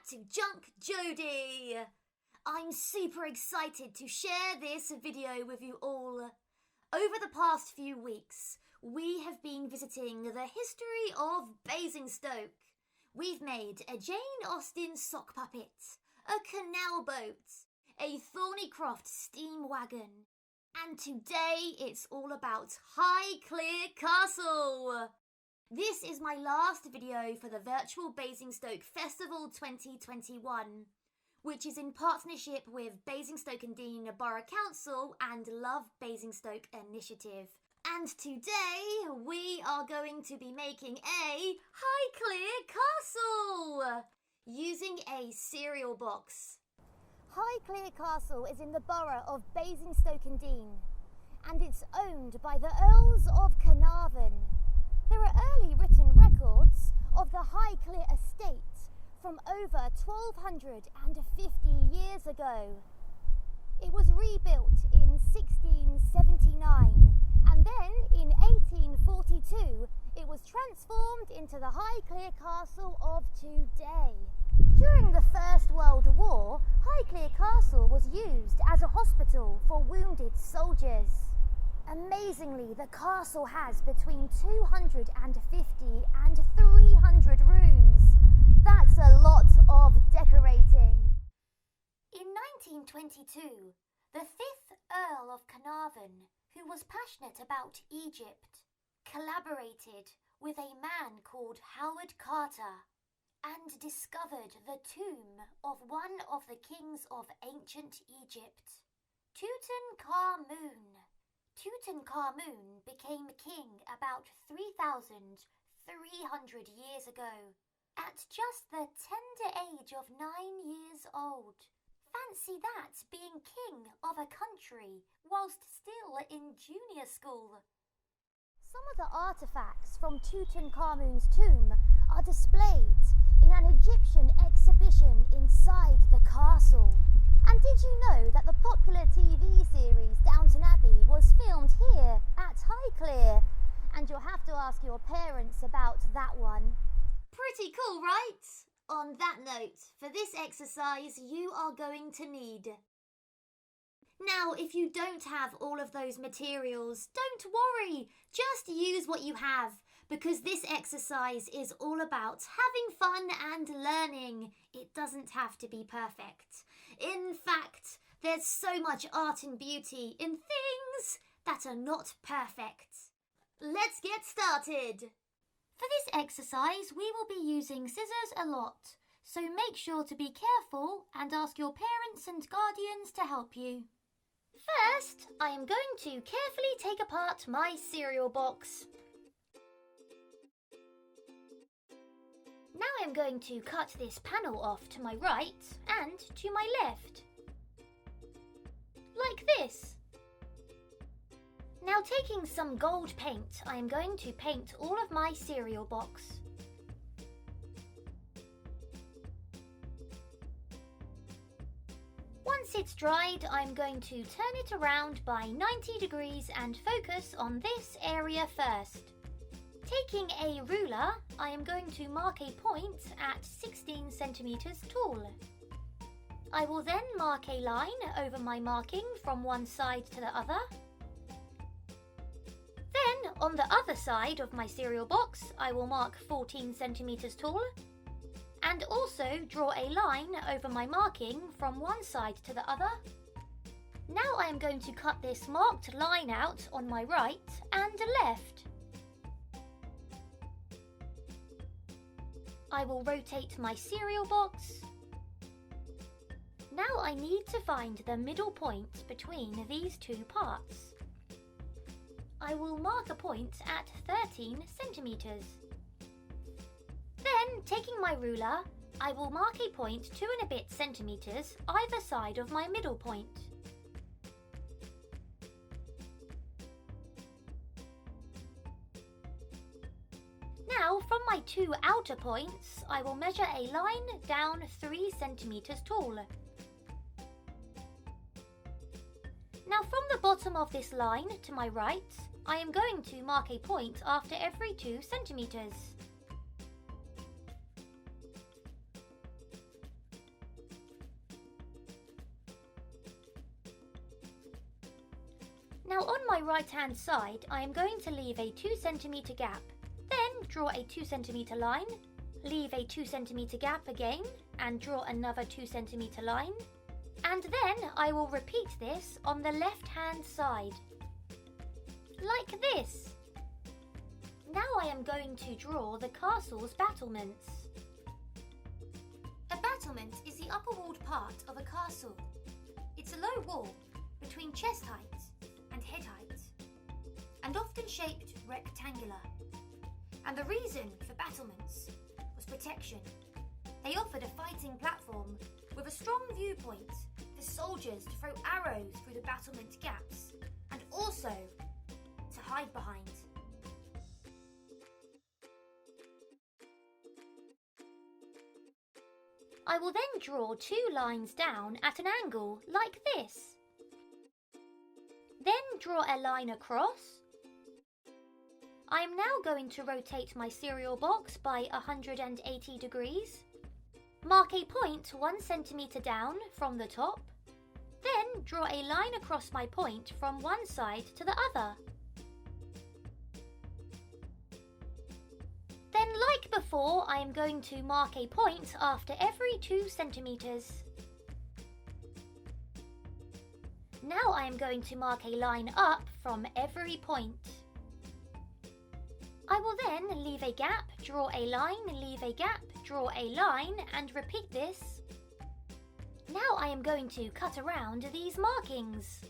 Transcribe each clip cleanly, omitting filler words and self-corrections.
back to Junk Jodie. I'm super excited to share this video with you all. Over the past few weeks, we have been visiting the history of Basingstoke. We've made a Jane Austen sock puppet, a canal boat, a Thornycroft steam wagon, and today it's all about Highclere Castle. This is my last video for the Virtual Basingstoke Festival 2021, which is in partnership with Basingstoke and Deane Borough Council and Love Basingstoke Initiative. And today we are going to be making a Highclere Castle using a cereal box. Highclere Castle is in the borough of Basingstoke and Deane, and it's owned by the Earls of Carnarvon. There are early written records of the Highclere estate from over 1250 years ago. It was rebuilt in 1679, and then in 1842 it was transformed into the Highclere Castle of today. During the First World War, Highclere Castle was used as a hospital for wounded soldiers. Amazingly, the castle has between 250 and 300 rooms. That's a lot of decorating. In 1922, the 5th Earl of Carnarvon, who was passionate about Egypt, collaborated with a man called Howard Carter and discovered the tomb of one of the kings of ancient Egypt, Tutankhamun. Tutankhamun became king about 3,300 years ago, at just the tender age of 9 years old. Fancy that, being king of a country whilst still in junior school. Some of the artefacts from Tutankhamun's tomb are displayed in an Egyptian exhibition inside the castle. And did you know that the popular TV series Downton Abbey was filmed here at Highclere? And you'll have to ask your parents about that one. Pretty cool, right? On that note, for this exercise you are going to need... Now, if you don't have all of those materials, don't worry. Just use what you have, because this exercise is all about having fun and learning. It doesn't have to be perfect. In fact, there's so much art and beauty in things that are not perfect. Let's get started. For this exercise, we will be using scissors a lot, so make sure to be careful and ask your parents and guardians to help you. First, I am going to carefully take apart my cereal box. Now I'm going to cut this panel off to my right and to my left. Like this. Now taking some gold paint, I am going to paint all of my cereal box. Once it's dried, I'm going to turn it around by 90 degrees and focus on this area first. Taking a ruler, I am going to mark a point at 16 centimeters tall. I will then mark a line over my marking from one side to the other. Then, on the other side of my cereal box, I will mark 14 centimeters tall. And also draw a line over my marking from one side to the other. Now I am going to cut this marked line out on my right and left. I will rotate my cereal box. Now I need to find the middle point between these two parts. I will mark a point at 13 centimeters. Then, taking my ruler, I will mark a point 2 and a bit centimeters either side of my middle point. Now, from my two outer points, I will measure a line down 3 centimeters tall. Now, from the bottom of this line to my right, I am going to mark a point after every 2 centimeters. Now on my right hand side, I am going to leave a 2 centimeter gap. Then draw a 2 centimeter line, leave a 2 centimeter gap again, and draw another 2 centimeter line. And then I will repeat this on the left hand side. Like this. Now I am going to draw the castle's battlements. A battlement is the upper walled part of a castle. It's a low wall between chest height and head height, and often shaped rectangular. And the reason for battlements was protection. They offered a fighting platform with a strong viewpoint for soldiers to throw arrows through the battlement gaps, and also to hide behind. I will then draw 2 lines down at an angle like this. Then draw a line across. I am now going to rotate my cereal box by 180 degrees. Mark a point 1 centimeter down from the top. Then draw a line across my point from one side to the other. Then, like before, I am going to mark a point after every 2 centimeters. Now I am going to mark a line up from every point. I will then leave a gap, draw a line, leave a gap, draw a line, and repeat this. Now I am going to cut around these markings.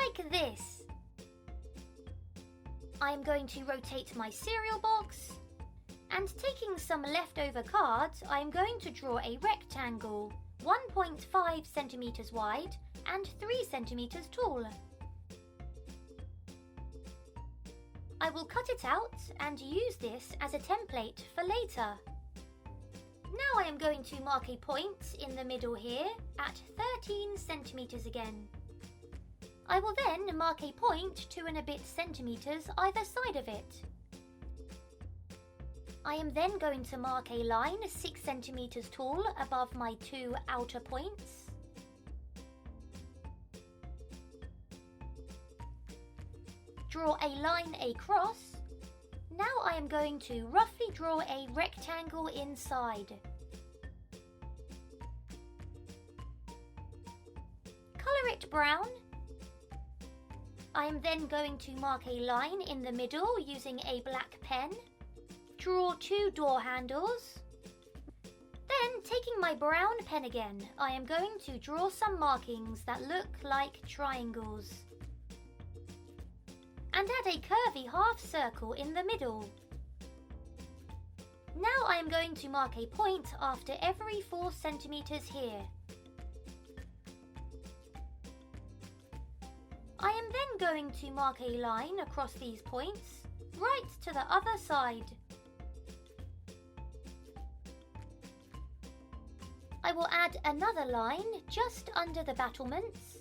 Like this. I am going to rotate my cereal box, and taking some leftover cards, I am going to draw a rectangle 1.5 centimeters wide and 3 centimeters tall. I will cut it out and use this as a template for later. Now I am going to mark a point in the middle here at 13 centimeters again. I will then mark a point 2 and a bit centimeters either side of it. I am then going to mark a line 6 centimeters tall above my 2 outer points. Draw a line across. Now I am going to roughly draw a rectangle inside. Colour it brown. I am then going to mark a line in the middle using a black pen. Draw 2 door handles. Then, taking my brown pen again, I am going to draw some markings that look like triangles. And add a curvy half circle in the middle. Now I am going to mark a point after every 4 centimeters here. I am then going to mark a line across these points, right to the other side. I will add another line just under the battlements,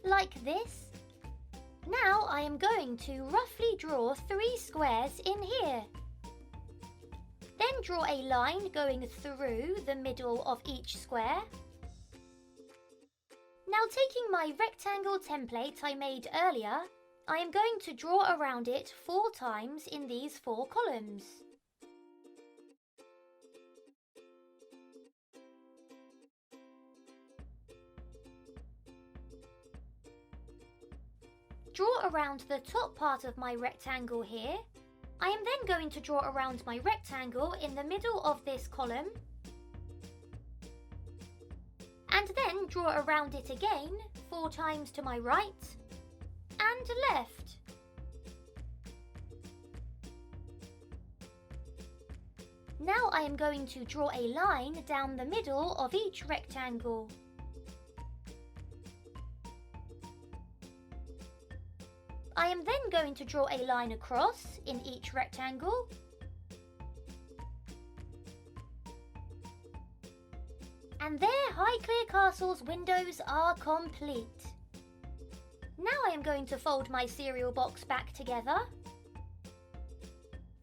like this. Now I am going to roughly draw 3 squares in here. Then draw a line going through the middle of each square. Now, taking my rectangle template I made earlier, I am going to draw around it 4 times in these 4 columns. Draw around the top part of my rectangle here. I am then going to draw around my rectangle in the middle of this column. And then draw around it again 4 times to my right and left. Now I am going to draw a line down the middle of each rectangle. I am then going to draw a line across in each rectangle. And there Highclere Castle's windows are complete. Now I am going to fold my cereal box back together.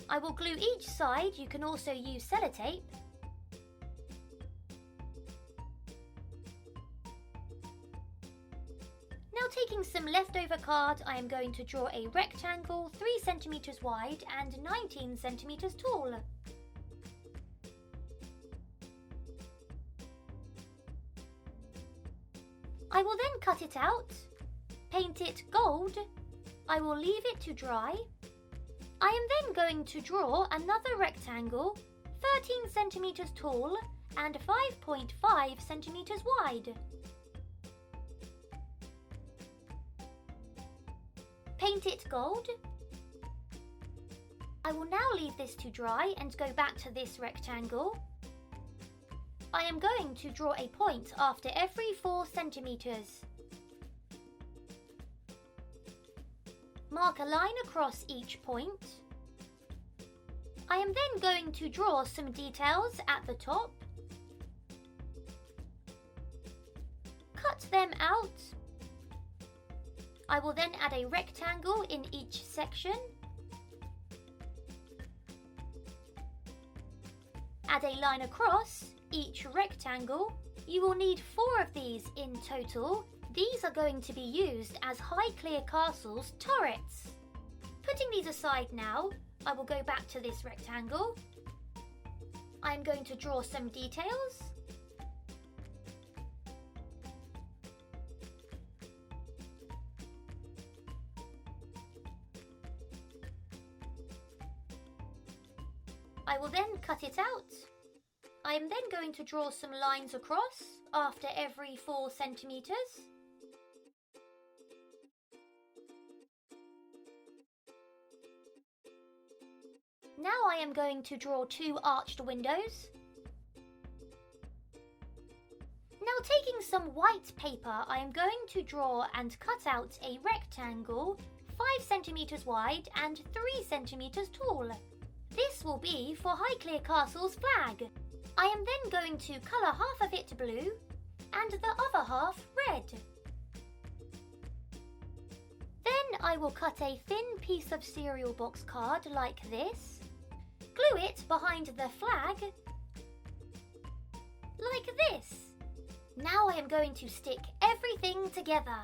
I will glue each side. You can also use sellotape. Now taking some leftover card, I am going to draw a rectangle 3 centimetres wide and 19 centimetres tall. I will then cut it out, paint it gold. I will leave it to dry. I am then going to draw another rectangle 13 centimetres tall and 5.5 centimetres wide. Paint it gold. I will now leave this to dry and go back to this rectangle. I am going to draw a point after every 4 centimetres. Mark a line across each point. I am then going to draw some details at the top. Cut them out. I will then add a rectangle in each section. Add a line across each rectangle. You will need 4 of these in total. These are going to be used as Highclere Castle's turrets. Putting these aside now, I will go back to this rectangle. I'm going to draw some details. I will then cut it out. I am then going to draw some lines across after every 4 centimetres. Now I am going to draw 2 arched windows. Now taking some white paper, I am going to draw and cut out a rectangle 5 centimetres wide and 3 centimetres tall. This will be for Highclere Castle's flag. I am then going to colour half of it blue and the other half red. Then I will cut a thin piece of cereal box card like this, glue it behind the flag like this. Now I am going to stick everything together.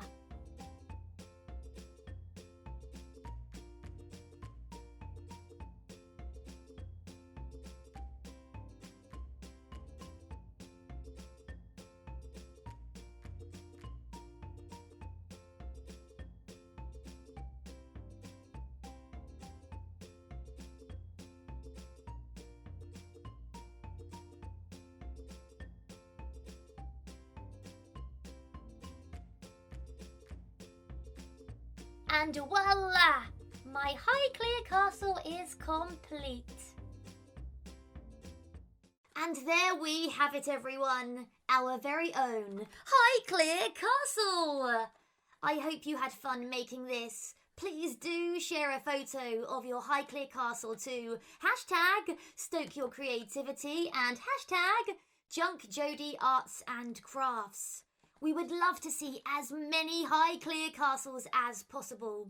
And voila! My Highclere Castle is complete. And there we have it, everyone. Our very own Highclere Castle. I hope you had fun making this. Please do share a photo of your Highclere Castle to hashtag Stoke Your Creativity and hashtag Junk Jodie Arts and Crafts. We would love to see as many Highclere castles as possible.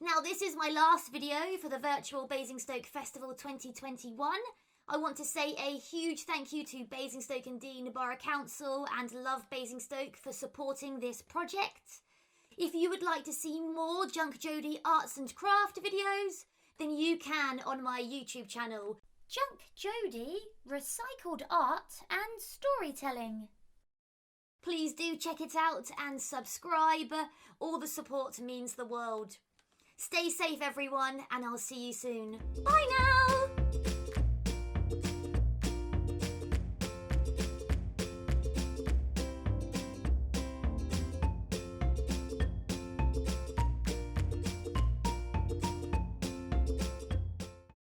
Now, this is my last video for the Virtual Basingstoke Festival 2021. I want to say a huge thank you to Basingstoke and Dean Borough Council and Love Basingstoke for supporting this project. If you would like to see more Junk Jodie Arts and Craft videos, then you can on my YouTube channel, Junk Jodie Recycled Art and Storytelling. Please do check it out and subscribe. All the support means the world. Stay safe, everyone, and I'll see you soon. Bye now!